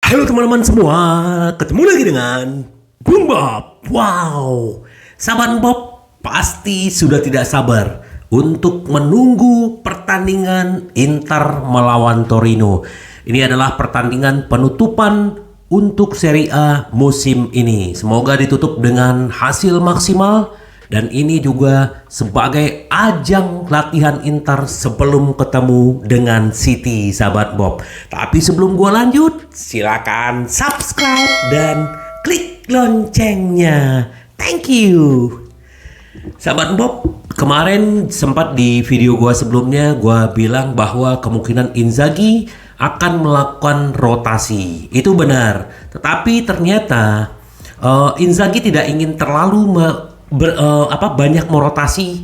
Halo teman-teman semua, ketemu lagi dengan Bung Bob. Wow, sahabat Bob pasti sudah tidak sabar untuk menunggu pertandingan Inter melawan Torino. Ini adalah pertandingan penutupan untuk Serie A musim ini. Semoga ditutup dengan hasil maksimal. Dan ini juga sebagai ajang latihan Inter sebelum ketemu dengan City, sahabat Bob. Tapi sebelum gua lanjut, silakan subscribe dan klik loncengnya. Thank you. Sahabat Bob, kemarin sempat di video gua sebelumnya gua bilang bahwa kemungkinan Inzaghi akan melakukan rotasi. Itu benar. Tetapi ternyata Inzaghi tidak ingin terlalu banyak merotasi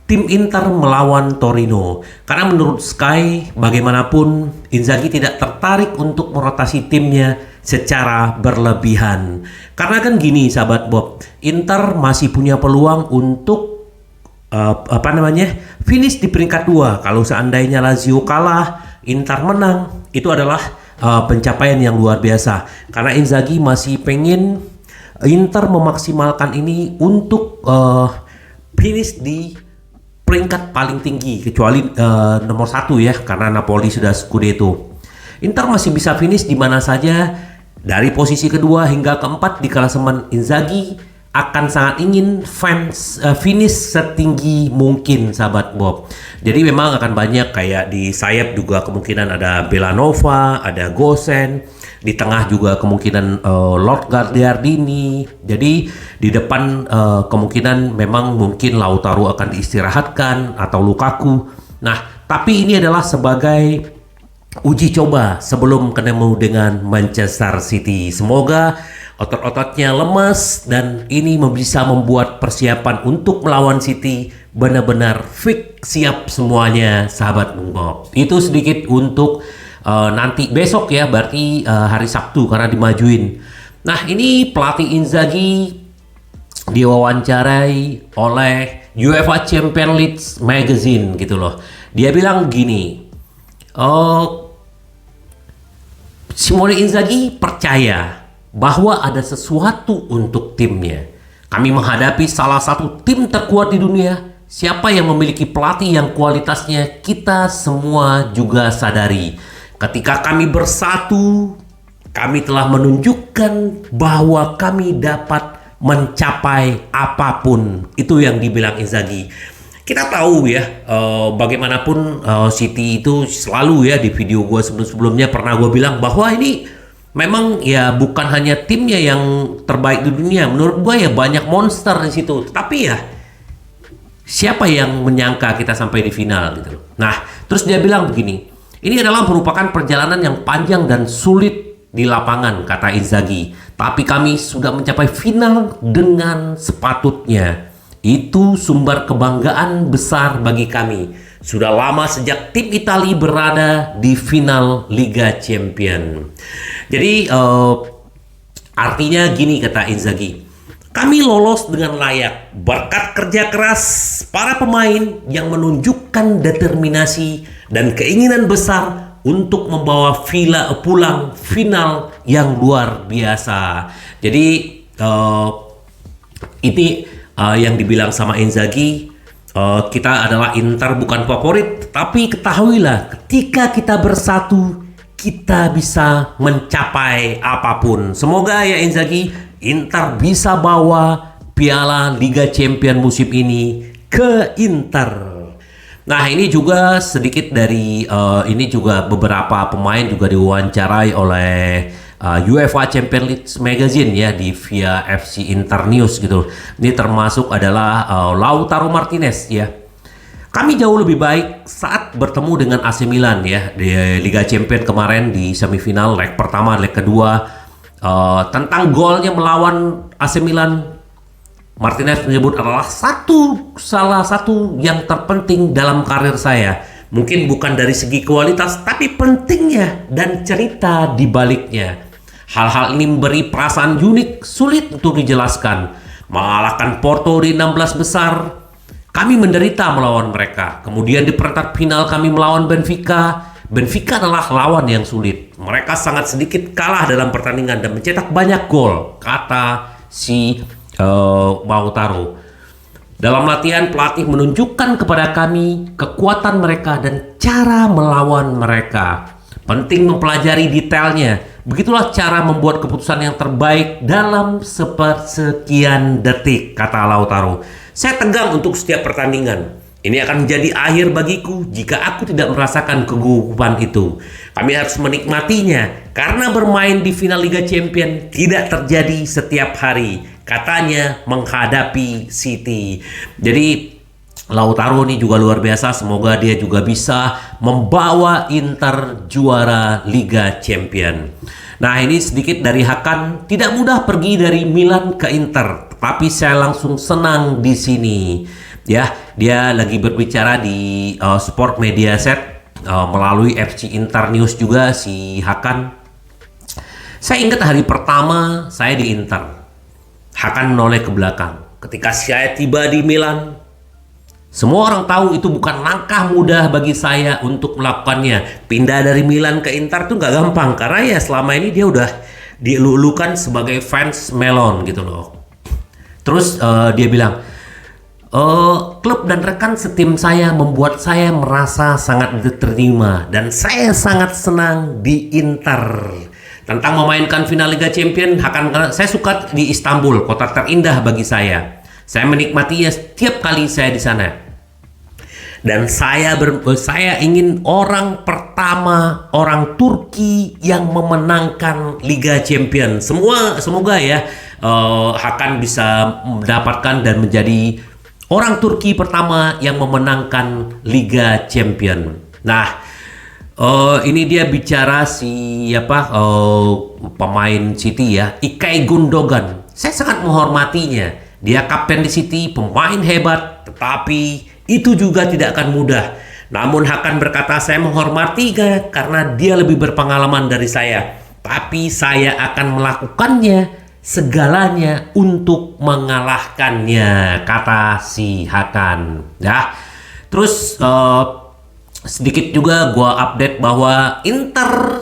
tim Inter melawan Torino, karena menurut Sky bagaimanapun Inzaghi tidak tertarik untuk merotasi timnya secara berlebihan. Karena kan gini sahabat Bob, Inter masih punya peluang untuk finish di peringkat 2. Kalau seandainya Lazio kalah, Inter menang, itu adalah pencapaian yang luar biasa. Karena Inzaghi masih pengen Inter memaksimalkan ini untuk finish di peringkat paling tinggi, kecuali nomor 1 ya, karena Napoli sudah Scudetto. Inter masih bisa finish di mana saja, dari posisi kedua hingga keempat di klasemen. Inzaghi akan sangat ingin finish setinggi mungkin, sahabat Bob. Jadi memang akan banyak, kayak di sayap juga kemungkinan ada Belanova, ada Gosen. Di tengah juga kemungkinan Lord Gagliardini. Jadi di depan kemungkinan memang mungkin Lautaro akan diistirahatkan atau Lukaku. Nah, tapi ini adalah sebagai uji coba sebelum ketemu dengan Manchester City. Semoga otot-ototnya lemas dan ini bisa membuat persiapan untuk melawan City benar-benar fix, siap semuanya, sahabat Bung Bob. Itu sedikit untuk nanti besok ya, berarti hari Sabtu karena dimajuin. Nah, ini pelatih Inzaghi diwawancarai oleh UEFA Champions League Magazine gitu loh. Dia bilang gini, Simone Inzaghi percaya bahwa ada sesuatu untuk timnya. Kami menghadapi salah satu tim terkuat di dunia. Siapa yang memiliki pelatih yang kualitasnya kita semua juga sadari. Ketika kami bersatu, kami telah menunjukkan bahwa kami dapat mencapai apapun. Itu yang dibilang Inzaghi. Kita tahu ya, bagaimanapun City itu selalu ya, di video gue sebelum-sebelumnya pernah gue bilang bahwa ini memang ya bukan hanya timnya yang terbaik di dunia. Menurut gue ya banyak monster di situ. Tapi ya siapa yang menyangka kita sampai di final gitu loh. Nah, terus dia bilang begini. Ini adalah merupakan perjalanan yang panjang dan sulit di lapangan, kata Inzaghi. Tapi kami sudah mencapai final dengan sepatutnya. Itu sumber kebanggaan besar bagi kami. Sudah lama sejak tim Italia berada di final Liga Champions. Jadi artinya gini, kata Inzaghi. Kami lolos dengan layak berkat kerja keras para pemain yang menunjukkan determinasi dan keinginan besar untuk membawa pulang final yang luar biasa. Jadi ini yang dibilang sama Inzaghi, kita adalah Inter bukan favorit, tapi ketahuilah ketika kita bersatu kita bisa mencapai apapun. Semoga ya Inzaghi, Inter bisa bawa piala Liga Champions musim ini ke Inter. Nah, ini juga sedikit dari ini juga beberapa pemain juga diwawancarai oleh UEFA Champions League Magazine ya, di via FC Inter News gitu. Ini termasuk adalah Lautaro Martinez ya. Kami jauh lebih baik saat bertemu dengan AC Milan ya di Liga Champions kemarin di semifinal leg pertama, leg kedua. Tentang golnya melawan AC Milan, Martinez menyebut adalah salah satu yang terpenting dalam karir saya. Mungkin bukan dari segi kualitas, tapi pentingnya dan cerita di baliknya. Hal-hal ini memberi perasaan unik, sulit untuk dijelaskan. Mengalahkan Porto di 16 besar, kami menderita melawan mereka. Kemudian di perempat final kami melawan Benfica. Benfica adalah lawan yang sulit. Mereka sangat sedikit kalah dalam pertandingan dan mencetak banyak gol, kata si Lautaro. Dalam latihan, pelatih menunjukkan kepada kami kekuatan mereka dan cara melawan mereka. Penting mempelajari detailnya. Begitulah cara membuat keputusan yang terbaik dalam sepersekian detik, kata Lautaro. Saya tegang untuk setiap pertandingan. Ini akan menjadi akhir bagiku jika aku tidak merasakan kegugupan itu. Kami harus menikmatinya karena bermain di final Liga Champions tidak terjadi setiap hari. Katanya menghadapi City. Jadi Lautaro ini juga luar biasa. Semoga dia juga bisa membawa Inter juara Liga Champions. Nah, ini sedikit dari Hakan. Tidak mudah pergi dari Milan ke Inter, tapi saya langsung senang di sini. Ya, dia lagi berbicara di Sport Mediaset melalui FC Inter News juga si Hakan. Saya ingat hari pertama saya di Inter. Hakan menoleh ke belakang. Ketika saya tiba di Milan, semua orang tahu itu bukan langkah mudah bagi saya untuk melakukannya. Pindah dari Milan ke Inter tuh nggak gampang karena ya selama ini dia udah dielulukan sebagai fans melon gitu loh. Terus dia bilang, klub dan rekan setim saya membuat saya merasa sangat diterima dan saya sangat senang di Inter. Tentang memainkan final Liga Champions, saya suka di Istanbul, kota terindah bagi saya. Saya menikmatinya setiap kali saya di sana. Dan saya ingin orang pertama orang Turki yang memenangkan Liga Champions. Semoga ya Hakan bisa mendapatkan dan menjadi orang Turki pertama yang memenangkan Liga Champions. Nah, ini dia bicara pemain City ya, Ilkay Gundogan. Saya sangat menghormatinya. Dia kapten di City, pemain hebat, tetapi itu juga tidak akan mudah. Namun Hakan berkata, saya menghormatinya karena dia lebih berpengalaman dari saya. Tapi saya akan melakukannya segalanya untuk mengalahkannya, kata si Hakan. Ya, terus sedikit juga gua update bahwa Inter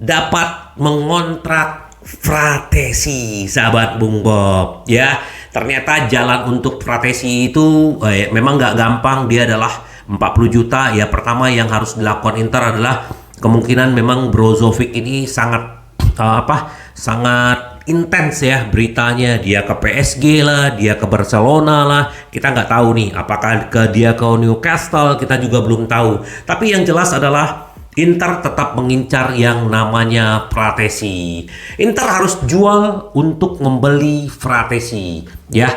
dapat mengontrak Fratesi, sahabat Bung Bob. Ya, ternyata jalan untuk Fratesi itu memang nggak gampang. Dia adalah 40 juta. Ya, pertama yang harus dilakukan Inter adalah kemungkinan memang Brozovic ini sangat sangat intens ya beritanya. Dia ke PSG lah, dia ke Barcelona lah. Kita nggak tahu nih apakah dia ke Newcastle, kita juga belum tahu. Tapi yang jelas adalah Inter tetap mengincar yang namanya Fratesi. Inter harus jual untuk membeli Fratesi. Ya,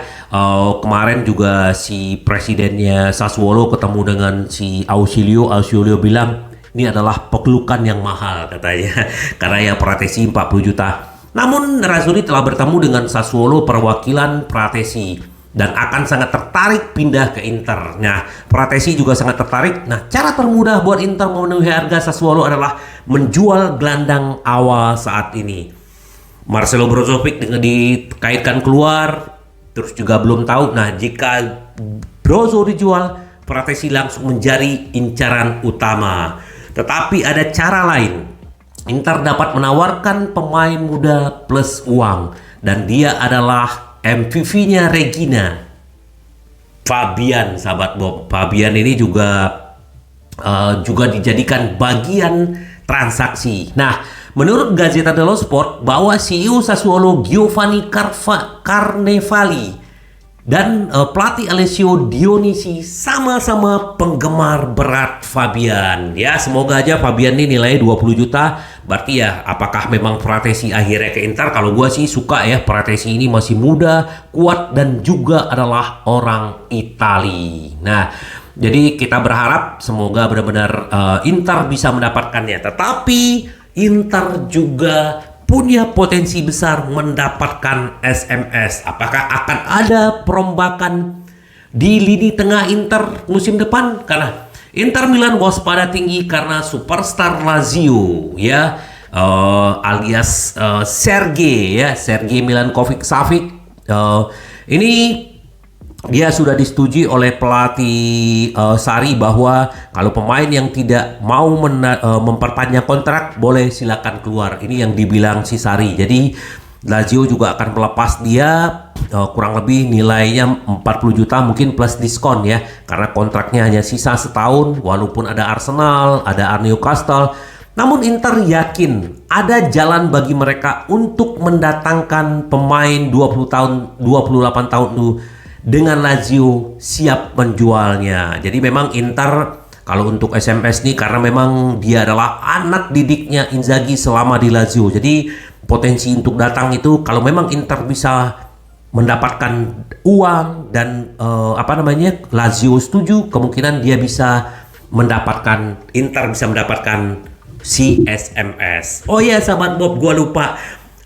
kemarin juga si presidennya Sassuolo ketemu dengan si Ausilio. Ausilio bilang ini adalah pelukan yang mahal katanya. Karena ya Fratesi 40 juta. Namun Nerazzurri telah bertemu dengan Sassuolo perwakilan Fratesi dan akan sangat tertarik pindah ke Inter. Nah, Fratesi juga sangat tertarik. Nah, cara termudah buat Inter memenuhi harga Sassuolo adalah menjual gelandang awal saat ini. Marcelo Brozovic dikaitkan keluar, terus juga belum tahu. Nah, jika Brozo dijual, Fratesi langsung menjadi incaran utama. Tetapi ada cara lain. Inter dapat menawarkan pemain muda plus uang, dan dia adalah MVP-nya Regina, Fabian, sahabat Bob. Fabian ini juga dijadikan bagian transaksi. Nah, menurut Gazzetta dello Sport bahwa CEO Sassuolo Giovanni Carnevali dan pelatih Alessio Dionisi sama-sama penggemar berat Fabian. Ya, semoga aja Fabian ini nilainya 20 juta. Berarti ya, apakah memang Fratesi akhirnya ke Inter? Kalau gue sih suka ya, Fratesi ini masih muda, kuat, dan juga adalah orang Itali. Nah, jadi kita berharap semoga benar-benar Inter bisa mendapatkannya. Tetapi Inter juga punya potensi besar mendapatkan SMS. Apakah akan ada perombakan di lini tengah Inter musim depan? Karena Inter Milan waspada tinggi karena superstar Lazio ya, alias Sergej Milankovic-Savic ini dia sudah disetujui oleh pelatih Sarri bahwa kalau pemain yang tidak mau memperpanjang kontrak boleh silakan keluar. Ini yang dibilang si Sarri. Jadi Lazio juga akan melepas dia kurang lebih nilainya 40 juta mungkin plus diskon ya, karena kontraknya hanya sisa setahun walaupun ada Arsenal, ada Newcastle. Namun Inter yakin ada jalan bagi mereka untuk mendatangkan pemain 20 tahun, 28 tahun itu dengan Lazio siap menjualnya. Jadi memang Inter kalau untuk SMS nih, karena memang dia adalah anak didiknya Inzaghi selama di Lazio. Jadi potensi untuk datang itu kalau memang Inter bisa mendapatkan uang dan Lazio setuju, kemungkinan dia bisa mendapatkan, Inter bisa mendapatkan si SMS. Oh ya sahabat Bob, gua lupa.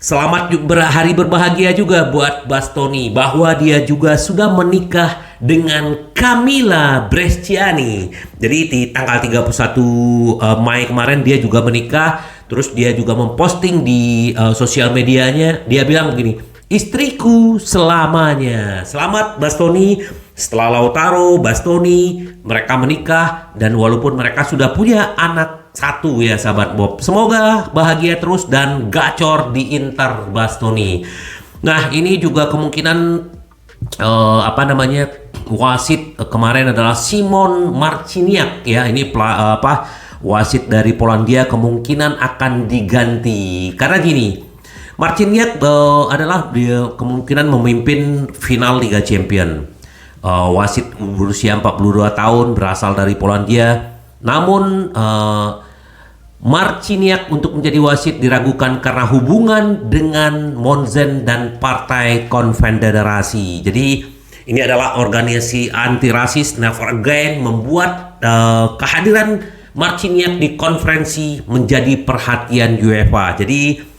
Selamat hari berbahagia juga buat Bastoni bahwa dia juga sudah menikah dengan Camilla Bresciani. Jadi di tanggal 31 Mei kemarin dia juga menikah. Terus dia juga memposting di sosial medianya. Dia bilang begini, istriku selamanya. Selamat Bastoni. Setelah Lautaro, Bastoni, mereka menikah. Dan walaupun mereka sudah punya anak satu ya sahabat Bob, semoga bahagia terus dan gacor di Inter Bastoni. Nah ini juga kemungkinan wasit kemarin adalah Szymon Marciniak ya. Ini wasit dari Polandia kemungkinan akan diganti karena gini, Marciniak adalah dia kemungkinan memimpin final Liga Champion. Wasit berusia 42 tahun berasal dari Polandia. Namun Marciniak untuk menjadi wasit diragukan karena hubungan dengan Monzen dan Partai Konfederasi. Jadi ini adalah organisasi anti rasis Never Again membuat kehadiran Marciniak di konferensi menjadi perhatian UEFA. Jadi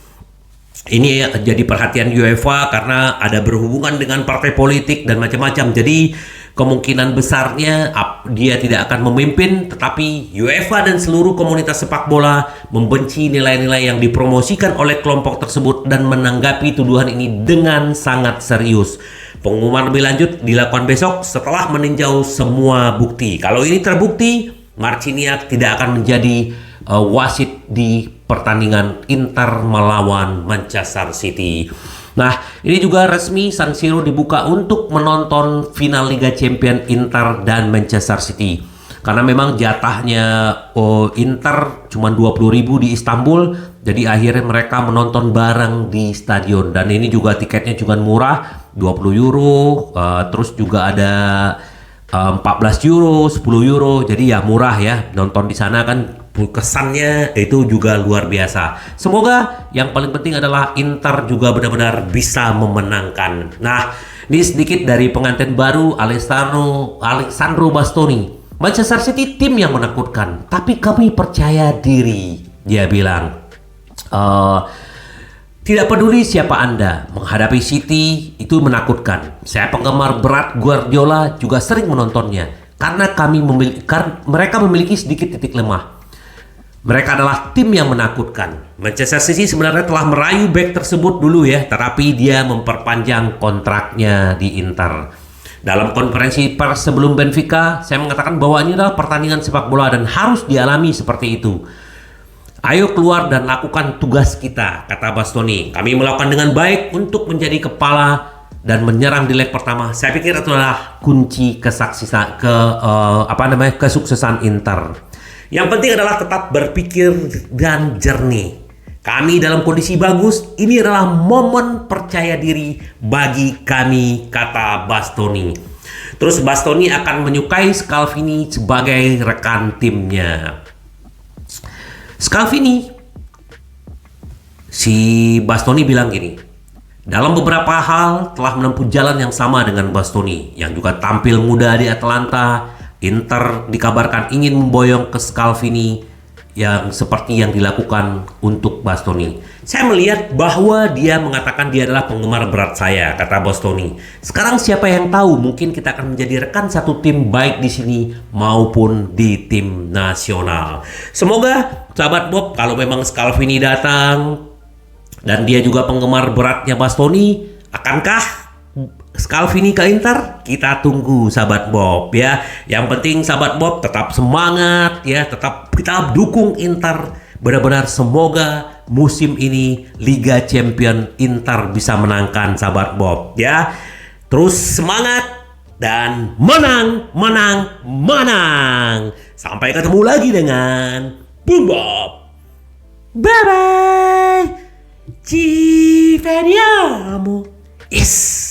ini jadi perhatian UEFA karena ada berhubungan dengan partai politik dan macam-macam. Jadi kemungkinan besarnya dia tidak akan memimpin, tetapi UEFA dan seluruh komunitas sepak bola membenci nilai-nilai yang dipromosikan oleh kelompok tersebut dan menanggapi tuduhan ini dengan sangat serius. Pengumuman lebih lanjut dilakukan besok setelah meninjau semua bukti. Kalau ini terbukti, Marciniak tidak akan menjadi wasit di pertandingan Inter melawan Manchester City. Nah, ini juga resmi San Siro dibuka untuk menonton final Liga Champions Inter dan Manchester City. Karena memang jatahnya Inter cuma 20.000 di Istanbul, jadi akhirnya mereka menonton bareng di stadion. Dan ini juga tiketnya juga murah, 20 euro, terus juga ada 14 euro, 10 euro, jadi ya murah ya. Nonton di sana kan kesannya itu juga luar biasa. Semoga yang paling penting adalah Inter juga benar-benar bisa memenangkan. Nah, ini sedikit dari pengantin baru Alessandro Bastoni. Manchester City tim yang menakutkan, tapi kami percaya diri. Dia bilang, tidak peduli siapa Anda, menghadapi City itu menakutkan. Saya penggemar berat Guardiola juga sering menontonnya karena mereka memiliki sedikit titik lemah. Mereka adalah tim yang menakutkan. Manchester City sebenarnya telah merayu bek tersebut dulu ya, tetapi dia memperpanjang kontraknya di Inter. Dalam konferensi pers sebelum Benfica, saya mengatakan bahwa ini adalah pertandingan sepak bola dan harus dialami seperti itu. Ayo keluar dan lakukan tugas kita, kata Bastoni. Kami melakukan dengan baik untuk menjadi kepala dan menyerang di leg pertama. Saya pikir itu adalah kunci kesuksesan Inter. Yang penting adalah tetap berpikir dan jernih. Kami dalam kondisi bagus, ini adalah momen percaya diri bagi kami, kata Bastoni. Terus Bastoni akan menyukai Scalvini sebagai rekan timnya. Scalvini, si Bastoni bilang gini, dalam beberapa hal telah menempuh jalan yang sama dengan Bastoni, yang juga tampil muda di Atalanta. Inter dikabarkan ingin memboyong ke Scalvini yang seperti yang dilakukan untuk Bastoni. Saya melihat bahwa dia mengatakan dia adalah penggemar berat saya, kata Bastoni. Sekarang siapa yang tahu, mungkin kita akan menjadi rekan satu tim baik di sini maupun di tim nasional. Semoga sahabat Bob, kalau memang Scalvini datang dan dia juga penggemar beratnya Bastoni, akankah Scalvini ke Inter, kita tunggu sahabat Bob ya. Yang penting sahabat Bob tetap semangat ya, tetap kita dukung Inter. Benar-benar semoga musim ini Liga Champion Inter bisa menangkan sahabat Bob ya. Terus semangat dan menang, menang, menang. Sampai ketemu lagi dengan Boom Bob. Bye bye. Ci vediamo. Yes.